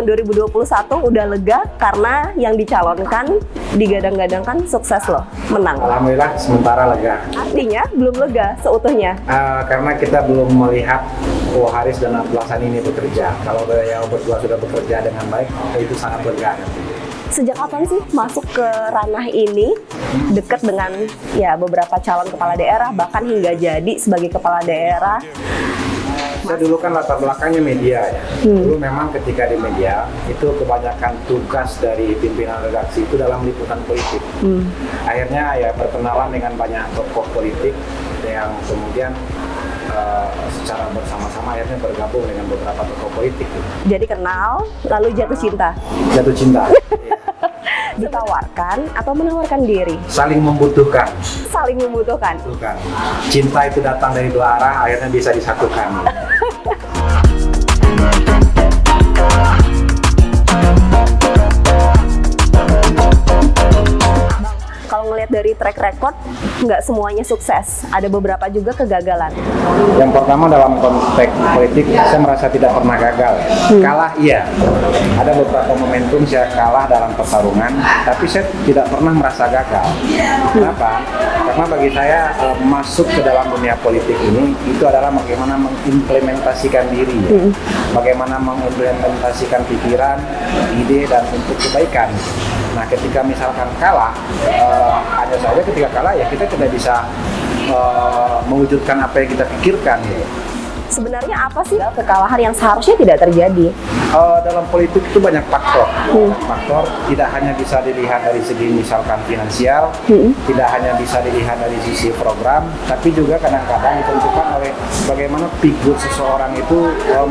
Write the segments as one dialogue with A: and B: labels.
A: tahun 2021 udah lega karena yang dicalonkan digadang-gadangkan sukses loh, menang.
B: Alhamdulillah sementara lega.
A: Artinya belum lega seutuhnya.
B: Karena kita belum melihat Haris dan Abdullah Sani ini bekerja. Kalau beliau berdua sudah bekerja dengan baik, itu sangat lega.
A: Sejak kapan sih masuk ke ranah ini, dekat dengan ya beberapa calon kepala daerah, bahkan hingga jadi sebagai kepala daerah?
B: Saya dulu kan latar belakangnya media ya. Dulu memang ketika di media itu kebanyakan tugas dari pimpinan redaksi itu dalam liputan politik. Akhirnya ya berkenalan dengan banyak tokoh politik yang kemudian secara bersama-sama akhirnya bergabung dengan beberapa tokoh politik.
A: Jadi kenal, lalu jatuh cinta.
B: Jatuh cinta.
A: Ditawarkan atau menawarkan diri?
B: Saling membutuhkan.
A: Saling membutuhkan.
B: Bukan. Cinta itu datang dari dua arah, akhirnya bisa disatukan.
A: Kalau ngelihat dari track record, nggak semuanya sukses. Ada beberapa juga kegagalan.
B: Yang pertama dalam konteks politik, saya merasa tidak pernah gagal. Kalah iya. Ada beberapa momentum saya kalah dalam pertarungan, tapi saya tidak pernah merasa gagal. Kenapa? Karena bagi saya masuk ke dalam dunia politik ini itu adalah bagaimana mengimplementasikan diri, ya. Bagaimana mengimplementasikan pikiran, ide dan untuk kebaikan. Nah, ketika misalkan kalah, hanya saja ketika kalah ya kita tidak bisa mewujudkan apa yang kita pikirkan. Ya.
A: Sebenarnya apa sih kekalahan yang seharusnya tidak terjadi?
B: Dalam politik itu banyak faktor. Faktor tidak hanya bisa dilihat dari segi misalkan finansial, tidak hanya bisa dilihat dari sisi program, tapi juga kadang-kadang ditentukan oleh bagaimana figur seseorang itu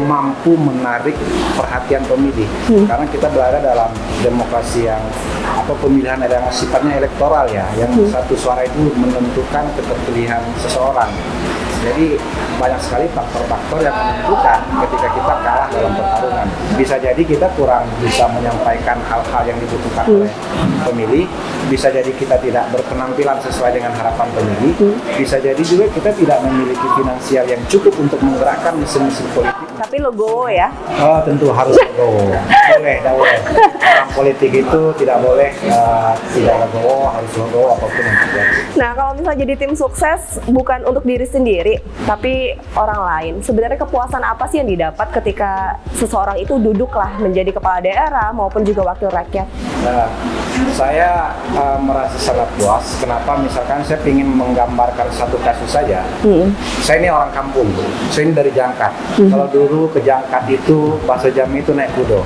B: mampu menarik perhatian pemilih. Karena kita berada dalam demokrasi yang pemilihan yang sifatnya elektoral ya, yang satu suara itu menentukan keterpilihan seseorang. Jadi banyak sekali faktor-faktor yang menentukan ketika kita kalah dalam pertarungan. Bisa jadi kita kurang bisa menyampaikan hal-hal yang dibutuhkan oleh pemilih. Bisa jadi kita tidak berpenampilan sesuai dengan harapan pemilih. Bisa jadi juga kita tidak memiliki finansial yang cukup untuk menggerakkan mesin-mesin politik.
A: Tapi logo ya?
B: Tentu harus logo. Boleh. Dalam politik itu tidak boleh tidak logo, harus logo apapun yang terjadi.
A: Nah, kalau misalnya jadi tim sukses bukan untuk diri sendiri, tapi orang lain. Sebenarnya kepuasan apa sih yang didapat ketika seseorang itu duduklah menjadi kepala daerah maupun juga wakil rakyat?
B: Nah, saya merasa sangat puas. Kenapa? Misalkan saya ingin menggambarkan satu kasus saja. Saya ini orang kampung, saya ini dari Jangkat. Kalau dulu ke Jangkat itu bahasa Jambi itu naik kudo.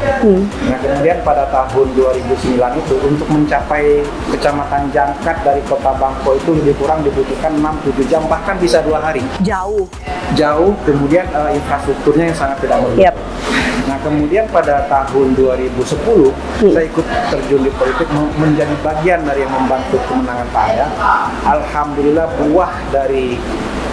B: Nah, kemudian pada tahun 2009 itu untuk mencapai kecamatan Jangkat dari kota Bangko itu lebih kurang dibutuhkan 6-7 jam, bahkan bisa 2 hari. Jauh, kemudian infrastrukturnya yang sangat tidak mendukung. Nah, kemudian pada tahun 2010 saya ikut terjun di politik menjadi bagian dari yang membantu kemenangan Pak Aya. Alhamdulillah buah dari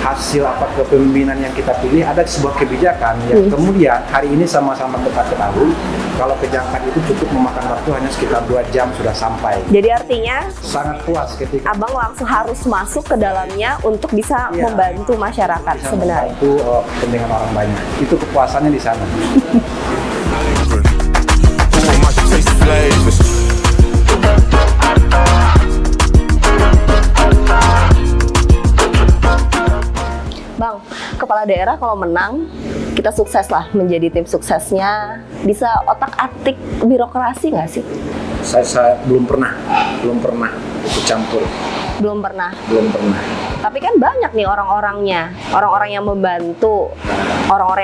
B: hasil kepemimpinan yang kita pilih ada sebuah kebijakan yang kemudian hari ini sama-sama kita ketahui kalau ke Jangkat itu cukup memakan waktu hanya sekitar 2 jam sudah sampai.
A: Jadi artinya
B: sangat puas ketika
A: Abang langsung harus masuk ke dalamnya untuk bisa membantu masyarakat
B: bisa
A: sebenarnya.
B: Membantu kepentingan orang banyak. Itu kepuasannya di sana.
A: Bang, kepala daerah kalau menang, kita sukses lah menjadi tim suksesnya. Bisa otak-atik birokrasi nggak sih?
B: Saya belum pernah ikut campur.
A: Belum pernah. Tapi kan banyak nih orang-orangnya, orang-orang yang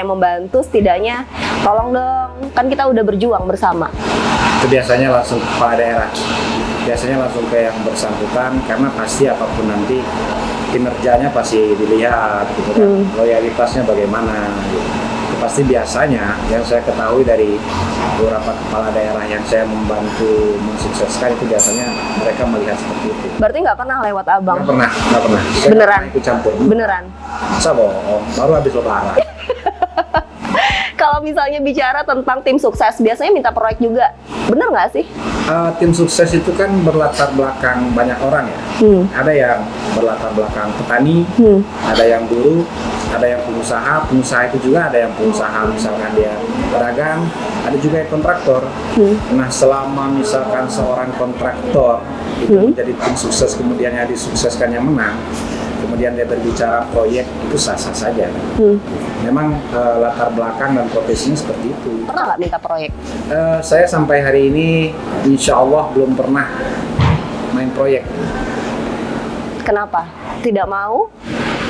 A: membantu setidaknya tolong dong, kan kita udah berjuang bersama.
B: Itu biasanya langsung kepala daerah, biasanya langsung ke yang bersangkutan karena pasti apapun nanti kinerjanya pasti dilihat gitu kan, loyalitasnya bagaimana gitu. Itu pasti biasanya yang saya ketahui dari beberapa kepala daerah yang saya membantu mensukseskan itu biasanya mereka melihat seperti itu.
A: Berarti nggak pernah lewat abang?
B: Nggak pernah. Saya
A: Beneran?
B: ikut campur.
A: Beneran?
B: Masa bohong, baru habis lebaran.
A: Kalau misalnya bicara tentang tim sukses, biasanya minta proyek juga. Bener nggak sih?
B: Tim sukses itu kan berlatar belakang banyak orang ya. Ada yang berlatar belakang petani, ada yang buruh, ada yang pengusaha. Pengusaha itu juga ada yang pengusaha misalkan dia pedagang, ada juga yang kontraktor. Nah, selama misalkan seorang kontraktor itu menjadi tim sukses, kemudian yang disukseskan yang menang, kemudian dia berbicara proyek, itu sah-sah saja. Memang latar belakang dan profesinya seperti itu.
A: Pernah nggak minta proyek?
B: Saya sampai hari ini insya Allah belum pernah main proyek.
A: Kenapa? Tidak mau?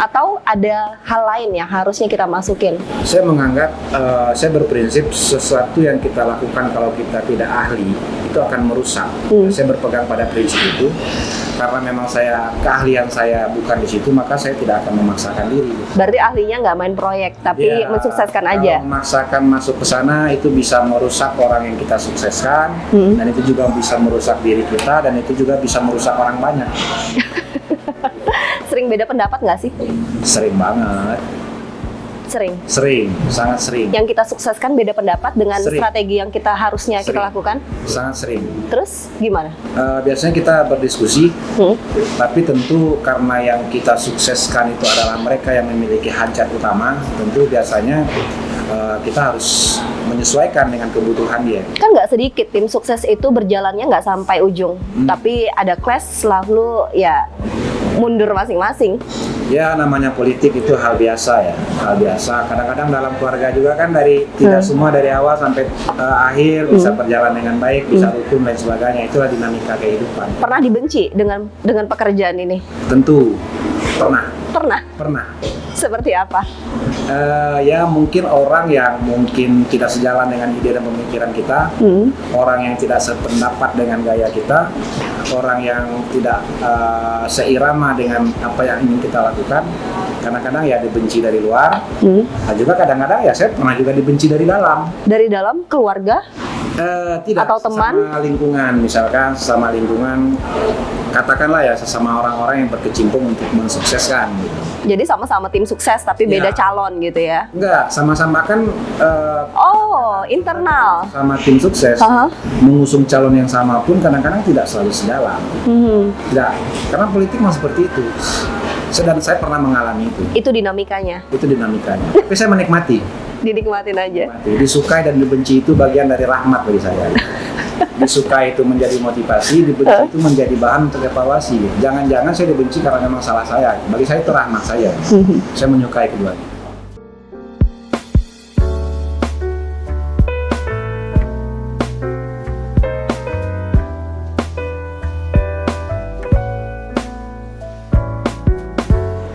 A: Atau ada hal lain yang harusnya kita masukin?
B: Saya menganggap, saya berprinsip sesuatu yang kita lakukan kalau kita tidak ahli, itu akan merusak. Saya berpegang pada prinsip itu. Karena memang keahlian saya bukan di situ, maka saya tidak akan memaksakan diri.
A: Berarti ahlinya nggak main proyek, tapi
B: Ya,
A: mensukseskan
B: kalau
A: aja.
B: memaksakan masuk ke sana, itu bisa merusak orang yang kita sukseskan, dan itu juga bisa merusak diri kita, dan itu juga bisa merusak orang banyak.
A: Sering beda pendapat nggak sih?
B: Sering banget. Sering, sangat sering.
A: Yang kita sukseskan beda pendapat dengan
B: Sering.
A: strategi yang kita harusnya kita
B: Sering.
A: lakukan.
B: Sangat sering.
A: Terus gimana?
B: Biasanya kita berdiskusi, tapi tentu karena yang kita sukseskan itu adalah mereka yang memiliki hajat utama, tentu biasanya kita harus menyesuaikan dengan kebutuhan dia.
A: Kan nggak sedikit tim sukses itu berjalannya nggak sampai ujung, tapi ada clash lalu ya mundur masing-masing.
B: Ya, namanya politik itu hal biasa ya, hal biasa. Kadang-kadang dalam keluarga juga kan tidak semua dari awal sampai akhir bisa berjalan dengan baik, bisa rukun dan sebagainya. Itulah dinamika kehidupan.
A: Pernah dibenci dengan pekerjaan ini?
B: Tentu pernah.
A: Pernah. Seperti apa?
B: Ya mungkin orang yang mungkin tidak sejalan dengan ide dan pemikiran kita, orang yang tidak sependapat dengan gaya kita, orang yang tidak seirama dengan apa yang ingin kita lakukan. Kadang-kadang ya dibenci dari luar, nah juga kadang-kadang ya saya pernah juga dibenci dari dalam.
A: Dari dalam keluarga?
B: Tidak,
A: Atau teman?
B: sesama lingkungan, misalkan sesama lingkungan, katakanlah ya sesama orang-orang yang berkecimpung untuk mensukseskan gitu.
A: Jadi sama-sama tim sukses tapi beda
B: Ya.
A: calon gitu ya?
B: Enggak, sama-sama kan
A: Oh, internal.
B: sama tim sukses mengusung calon yang sama pun kadang-kadang tidak selalu sejalan. Tidak, karena politik memang seperti itu. Dan saya pernah mengalami itu.
A: Itu dinamikanya.
B: Itu dinamikanya. Tapi saya menikmati.
A: Dinikmatin aja.
B: Disukai dan dibenci itu bagian dari rahmat bagi saya. Disukai itu menjadi motivasi, dibenci itu menjadi bahan untuk evaluasi. Jangan-jangan saya dibenci karena memang salah saya. Bagi saya itu rahmat saya. Saya menyukai keduanya.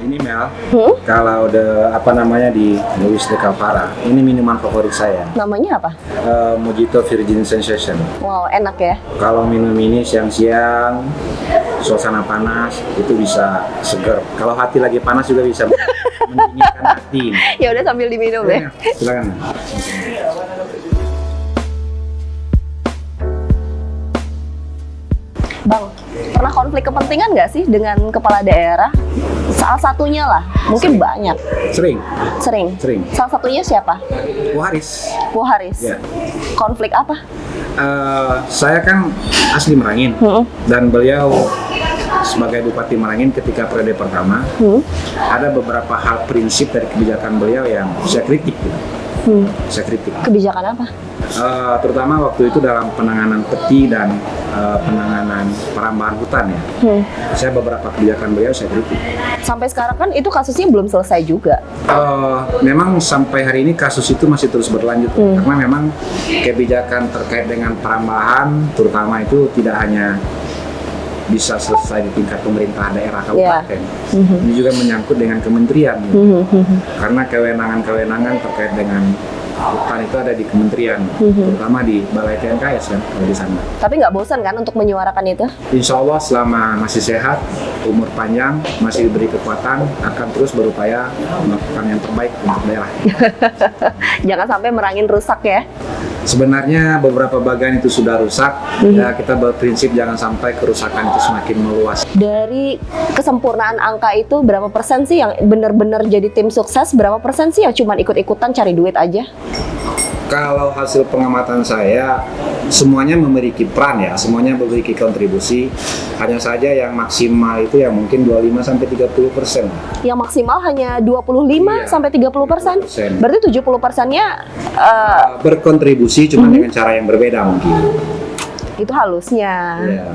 B: Ini Mel, kalau di Louis de Calvara, ini minuman favorit saya.
A: Namanya apa?
B: Mojito Virgin Sensation.
A: Wow, enak ya.
B: Kalau minum ini siang-siang, suasana panas, itu bisa seger. Kalau hati lagi panas juga bisa mendinginkan hati.
A: Ya udah sambil diminum ya.
B: Silakan.
A: Bang, pernah konflik kepentingan nggak sih dengan kepala daerah? Salah satunya lah, mungkin banyak.
B: Sering.
A: Sering. Salah satunya siapa?
B: Bu Haris.
A: Bu Haris.
B: Ya.
A: Konflik apa?
B: Saya kan asli Merangin, dan beliau sebagai Bupati Merangin ketika periode pertama, ada beberapa hal prinsip dari kebijakan beliau yang saya kritik. Saya kritik.
A: Kebijakan apa?
B: Terutama waktu itu dalam penanganan peti dan penanganan perambahan hutan ya. Saya beberapa kebijakan beliau saya kritik.
A: Sampai sekarang kan itu kasusnya belum selesai juga.
B: Memang sampai hari ini kasus itu masih terus berlanjut karena memang kebijakan terkait dengan perambahan terutama itu tidak hanya bisa selesai di tingkat pemerintah daerah kabupaten. Ini juga menyangkut dengan kementerian. Karena kewenangan-kewenangan terkait dengan hutan itu ada di kementerian, terutama di Balai TNKS kan, ada di sana.
A: Tapi nggak bosan kan untuk menyuarakan itu?
B: Insya Allah selama masih sehat, umur panjang, masih diberi kekuatan, akan terus berupaya melakukan yang terbaik untuk daerah.
A: Jangan sampai Merangin rusak ya.
B: Sebenarnya beberapa bagian itu sudah rusak. Ya kita berprinsip jangan sampai kerusakan itu semakin meluas.
A: Dari kesempurnaan angka itu berapa persen sih yang benar-benar jadi tim sukses? Berapa persen sih yang cuma ikut-ikutan cari duit aja?
B: Kalau hasil pengamatan saya, semuanya memiliki peran ya, semuanya memiliki kontribusi. Hanya saja yang maksimal itu ya mungkin 25-30%.
A: Yang maksimal hanya 25
B: Iya,
A: sampai 30%. Berarti 70%-nya
B: Berkontribusi cuma dengan cara yang berbeda mungkin.
A: itu halusnya.
B: Ya.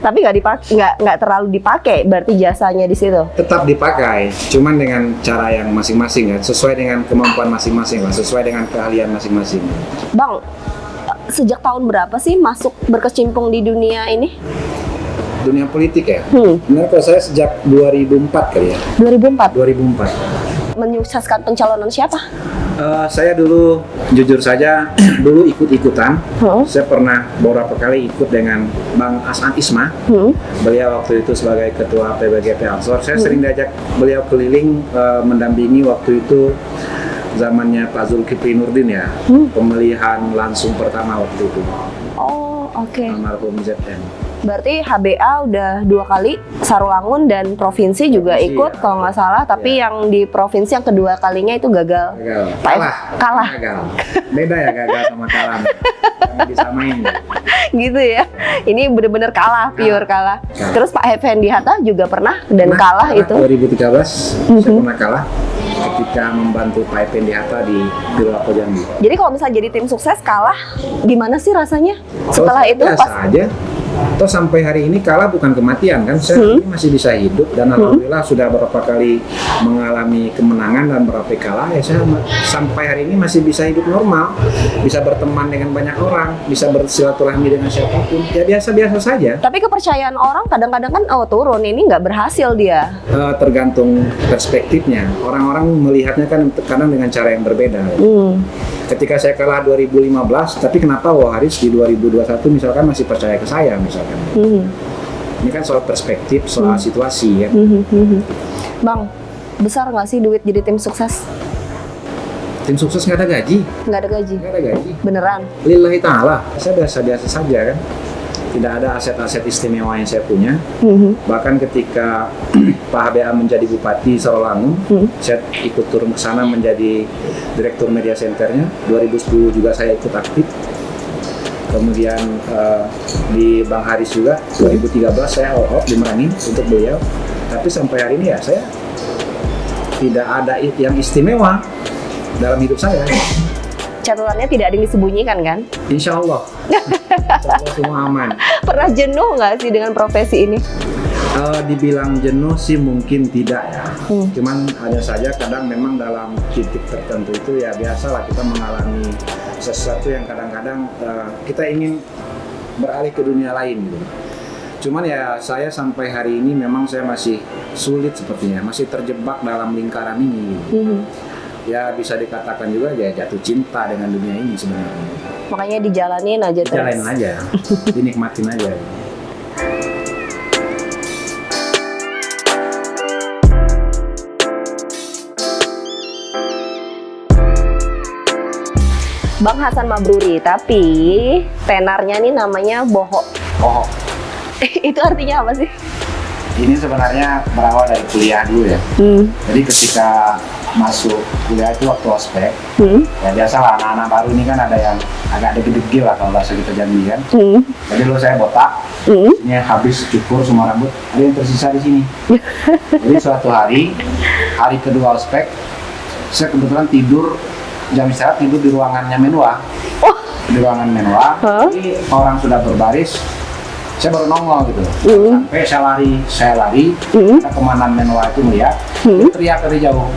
A: Tapi nggak terlalu dipakai berarti jasanya di situ.
B: Tetap dipakai, cuman dengan cara yang masing-masing kan, sesuai dengan kemampuan masing-masing lah, sesuai dengan keahlian masing-masing.
A: Bang, sejak tahun berapa sih masuk berkecimpung di dunia ini?
B: Dunia politik ya. Benar kalau saya sejak 2004 kali ya.
A: 2004.
B: 2004.
A: Menyukseskan pencalonan siapa?
B: Saya dulu jujur saja dulu ikut-ikutan. Saya pernah beberapa kali ikut dengan Bang As'an Isma. Beliau waktu itu sebagai ketua PBGP Ansor. Saya sering diajak beliau keliling mendampingi waktu itu zamannya Pak Zulkifli Nurdin ya. Pemilihan langsung pertama waktu itu.
A: Oh, oke.
B: Almarhum ZN.
A: Berarti HBA udah 2 kali, Sarulangun dan provinsi juga
B: Provinsi,
A: ikut
B: ya.
A: kalau nggak salah. Tapi yang di provinsi yang kedua kalinya itu gagal.
B: Gagal.
A: Kalah.
B: Gagal. Beda ya gagal sama kalah. Jangan disamain.
A: Gitu ya. Ini bener-bener kalah, pure kalah.
B: Kalah.
A: Terus Pak Effendi Hatta juga pernah dan kalah itu.
B: 2013 saya pernah kalah ketika membantu Pak Effendi Hatta di Pilwako Jambi.
A: Jadi kalau misalnya jadi tim sukses kalah, gimana sih rasanya? Setelah
B: Kalau
A: itu
B: biasa
A: pas
B: aja. Toh sampai hari ini kalah bukan kematian kan, saya ini masih bisa hidup dan alhamdulillah sudah beberapa kali mengalami kemenangan dan beberapa kalah ya saya sampai hari ini masih bisa hidup normal, bisa berteman dengan banyak orang, bisa bersilaturahmi dengan siapapun, ya biasa-biasa saja.
A: tapi kepercayaan orang kadang-kadang kan turun, ini nggak berhasil dia.
B: Tergantung perspektifnya, orang-orang melihatnya kan kadang dengan cara yang berbeda. Ketika saya kalah 2015, tapi kenapa Haris di 2021 misalkan masih percaya ke saya misalkan. Ini kan soal perspektif, soal situasi ya.
A: Bang, besar nggak sih duit jadi tim sukses?
B: Tim sukses nggak ada gaji,
A: Nggak ada gaji?
B: nggak ada gaji.
A: Beneran?
B: Lillahi ta'ala, saya biasa-biasa saja kan. Tidak ada aset-aset istimewa yang saya punya. Bahkan ketika Pak HBA menjadi Bupati Sarolangun, saya ikut turun ke sana menjadi Direktur Media Centernya. 2010 juga saya ikut aktif. Kemudian di Bang Haris juga, 2013 saya all-out di Merangin untuk beliau. Tapi sampai hari ini ya saya tidak ada yang istimewa dalam hidup saya.
A: Catatannya tidak ada yang disembunyikan kan?
B: Insya Allah. Insya Allah semua aman.
A: Pernah jenuh nggak sih dengan profesi ini?
B: Dibilang jenuh sih mungkin tidak ya. Cuman hanya saja kadang memang dalam titik tertentu itu ya biasalah kita mengalami sesuatu yang kadang-kadang kita ingin beralih ke dunia lain gitu. Cuman ya saya sampai hari ini memang saya masih sulit sepertinya, masih terjebak dalam lingkaran ini gitu. Ya bisa dikatakan juga ya jatuh cinta dengan dunia ini sebenarnya.
A: Makanya dijalanin aja terus.
B: Jalanin aja, dinikmatin aja.
A: Bang Hasan Mabruri, tapi tenarnya nih namanya Boho.
B: Oh,
A: Itu artinya apa sih?
B: ini sebenarnya berawal dari kuliah dulu ya. Jadi ketika masuk kuliah itu waktu ospek, ya biasalah anak-anak baru ini kan ada yang agak degil-degil lah kalau bahasa kita Jambi kan. Jadi dulu saya botak, ini habis cukur semua rambut, ada yang tersisa di sini. Jadi suatu hari kedua ospek, saya kebetulan tidur jam istirahat tidur di ruangannya Menwa. Di ruangan Menwa, jadi orang sudah berbaris. Saya baru nongol gitu, sampai saya lari, ke komandan Menwa itu melihat, dia teriak dari jauh,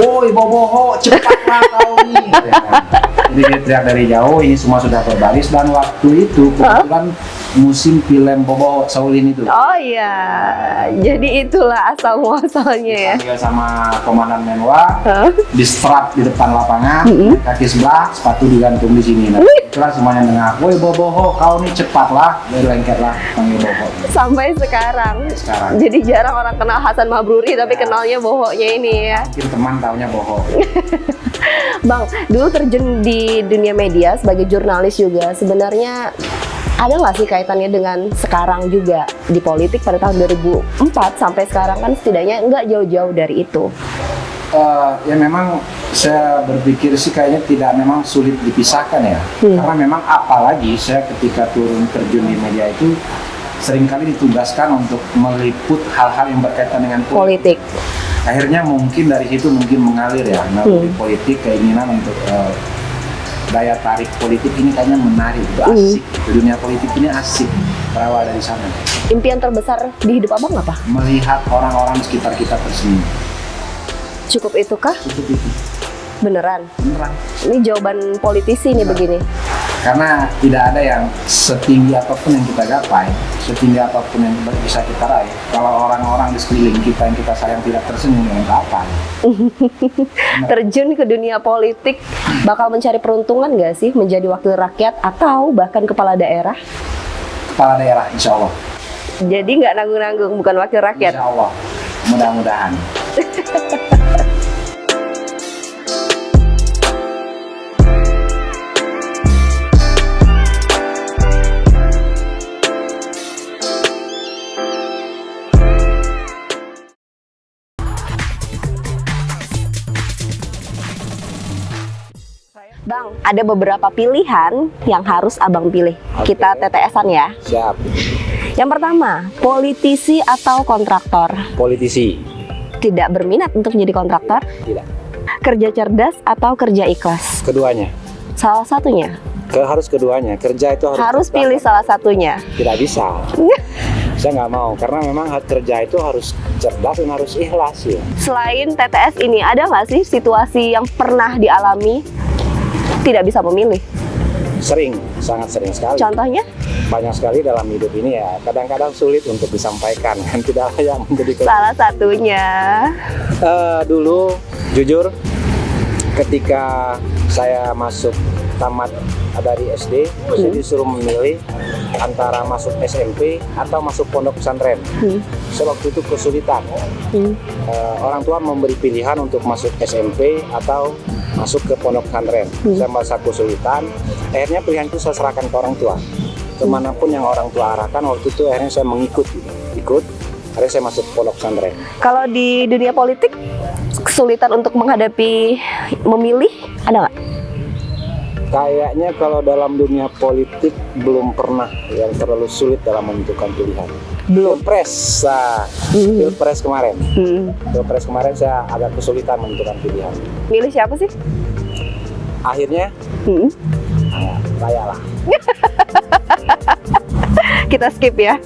B: "Woi Boboho, cepatlah kau nih!" Gitu ya kan. Jadi dia teriak dari jauh, ini semua sudah berbaris dan waktu itu kebetulan musim film Bobo Saulin itu.
A: Oh iya, jadi itulah asal muasalnya ya.
B: Dipanggil sama Komandan Menwa,
A: Hah?
B: di strap di depan lapangan, kaki sebelah, sepatu digantung di sini. Nah, itulah semuanya dengar, woi Boboho, kau nih cepatlah, dari lengket lah, panggil Bobo.
A: Sampai sekarang.
B: Sekarang.
A: Jadi jarang orang kenal Hasan Mabruri, tapi kenalnya Bohonya ini ya.
B: Mungkin teman taunya Boho.
A: Bang, dulu terjun di dunia media sebagai jurnalis juga. Sebenarnya ada nggak sih kaitannya dengan sekarang juga di politik pada tahun 2004 sampai sekarang kan setidaknya nggak jauh-jauh dari itu.
B: Ya memang saya berpikir sih kayaknya tidak memang sulit dipisahkan ya. Karena memang apalagi saya ketika turun terjun di media itu seringkali ditugaskan untuk meliput hal-hal yang berkaitan dengan
A: Politik.
B: Akhirnya mungkin dari situ mungkin mengalir ya, di politik keinginan untuk daya tarik politik ini kayaknya menarik, itu asik. Dunia politik ini asik, berawal dari sana.
A: Impian terbesar di hidup abang apa?
B: Melihat orang-orang di sekitar kita tersenyum.
A: Cukup itu kah?
B: Cukup itu,
A: Beneran?
B: beneran.
A: Ini jawaban politisi nih begini.
B: Karena tidak ada yang setinggi apapun yang kita gapai, setinggi apapun yang bisa kita raih, kalau orang-orang di sekeliling kita yang kita sayang tidak tersenyum, dengan apa?
A: Terjun ke dunia politik bakal mencari peruntungan nggak sih menjadi wakil rakyat atau bahkan kepala daerah?
B: Kepala daerah, insya Allah.
A: Jadi nggak nanggung-nanggung, bukan wakil rakyat.
B: Insya Allah, mudah-mudahan.
A: Bang, ada beberapa pilihan yang harus abang pilih.
B: Oke.
A: Kita TTS-an ya.
B: Siap.
A: Yang pertama, politisi atau kontraktor?
B: Politisi.
A: Tidak berminat untuk menjadi kontraktor?
B: Tidak.
A: Kerja cerdas atau kerja ikhlas?
B: Keduanya.
A: Salah satunya.
B: Harus keduanya. Kerja itu
A: Harus
B: cerdas.
A: pilih salah satunya.
B: Tidak bisa. Saya nggak mau. Karena memang kerja itu harus cerdas dan harus ikhlas ya.
A: Selain TTS ini, ada nggak sih situasi yang pernah dialami tidak bisa memilih?
B: Sering, sangat sering sekali.
A: Contohnya?
B: Banyak sekali dalam hidup ini ya. Kadang-kadang sulit untuk disampaikan. Kan tidak ada yang menjadi
A: Salah satunya.
B: Dulu jujur ketika saya masuk tamat dari SD, saya disuruh memilih antara masuk SMP atau masuk pondok pesantren. Saya waktu itu kesulitan. Orang tua memberi pilihan untuk masuk SMP atau masuk ke pondok pesantren. Saya merasa kesulitan. Akhirnya pilihan itu saya serahkan ke orang tua. Kemanapun yang orang tua arahkan, waktu itu akhirnya saya ikut. Akhirnya saya masuk pondok pesantren.
A: Kalau di dunia politik, kesulitan untuk menghadapi memilih ada nggak?
B: Kayaknya kalau dalam dunia politik belum pernah yang terlalu sulit dalam menentukan pilihan.
A: Belum.
B: Pilpres, Pilpres kemarin. Pilpres kemarin saya agak kesulitan menentukan pilihan.
A: Milih siapa sih?
B: Akhirnya, saya lah.
A: Kita skip ya.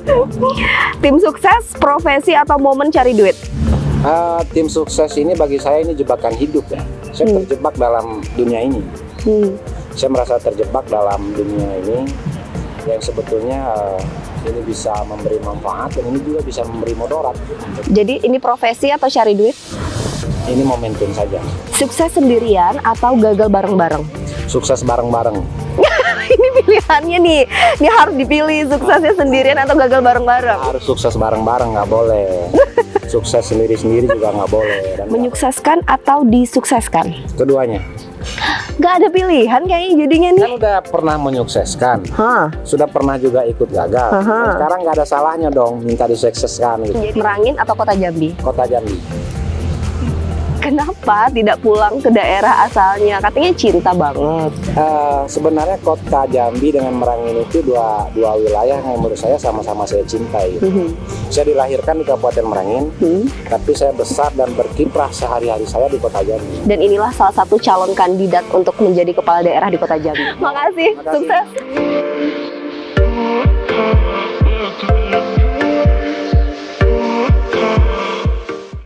A: Tim sukses, profesi atau momen cari duit?
B: Tim sukses ini bagi saya ini jebakan hidup ya. Saya terjebak dalam dunia ini. Saya merasa terjebak dalam dunia ini yang sebetulnya ini bisa memberi manfaat dan ini juga bisa memberi mudarat.
A: Jadi ini profesi atau cari duit?
B: Ini momentum saja.
A: Sukses sendirian atau gagal bareng-bareng?
B: Sukses bareng-bareng.
A: Ini pilihannya nih. Ini harus dipilih suksesnya sendirian atau gagal bareng-bareng.
B: Harus sukses bareng-bareng, nggak boleh. Sukses sendiri-sendiri juga nggak boleh. Dan
A: Menyukseskan atau disukseskan?
B: keduanya.
A: Gak ada pilihan kayaknya jadinya nih.
B: Kan udah pernah menyukseskan,
A: Hah.
B: sudah pernah juga ikut gagal. Dan sekarang nggak ada salahnya dong minta disukseskan gitu.
A: Merangin atau Kota Jambi?
B: Kota Jambi.
A: Kenapa tidak pulang ke daerah asalnya? Katanya cinta banget.
B: Sebenarnya Kota Jambi dengan Merangin itu dua wilayah yang menurut saya sama-sama saya cintai. Saya dilahirkan di Kabupaten Merangin, tapi saya besar dan berkiprah sehari-hari saya di Kota Jambi.
A: Dan inilah salah satu calon kandidat untuk menjadi kepala daerah di Kota Jambi. Makasih,
B: Makasih.
A: sukses.